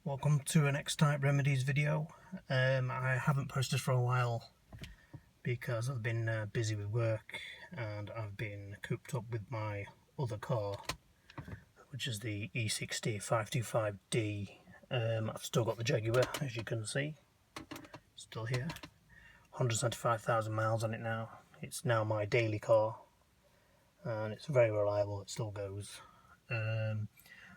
Welcome to an X Type remedies video. I haven't posted for a while because I've been busy with work and I've been cooped up with my other car, which is the E60 525D. I've still got the Jaguar, as you can see, still here. 175,000 miles on it now. It's now my daily car and it's very reliable, it still goes.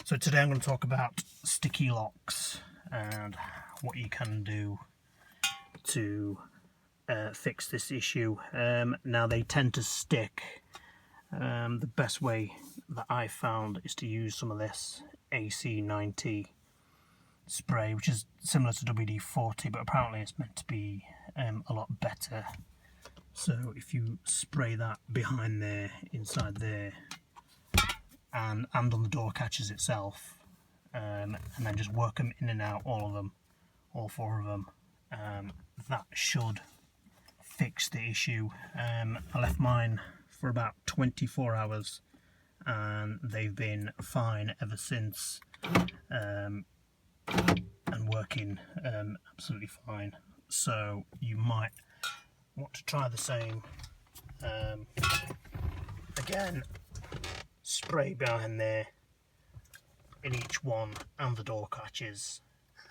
So today I'm going to talk about sticky locks and what you can do to fix this issue. Now they tend to stick. The best way that I found is to use some of this AC90 spray, which is similar to WD-40, but apparently it's meant to be a lot better. So if you spray that behind there, inside there, and on the door catches itself, and then just work them in and out, all of them, all four of them, that should fix the issue. I left mine for about 24 hours and they've been fine ever since, and working absolutely fine. So you might want to try the same. Again, spray behind there in each one and the door catches,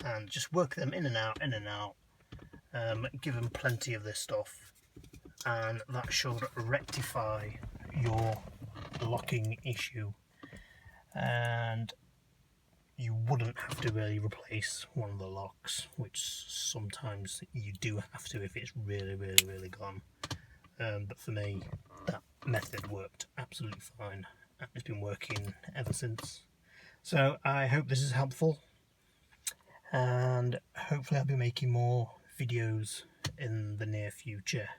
and just work them in and out, give them plenty of this stuff, and that should rectify your locking issue, and you wouldn't have to really replace one of the locks, which sometimes you do have to if it's really gone. But for me, that method worked absolutely fine. It's been working ever since. So I hope this is helpful, and hopefully I'll be making more videos in the near future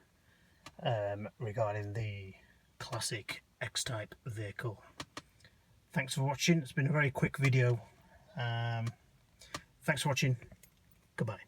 regarding the classic X Type vehicle. Thanks for watching. It's been a very quick video. Thanks for watching. Goodbye.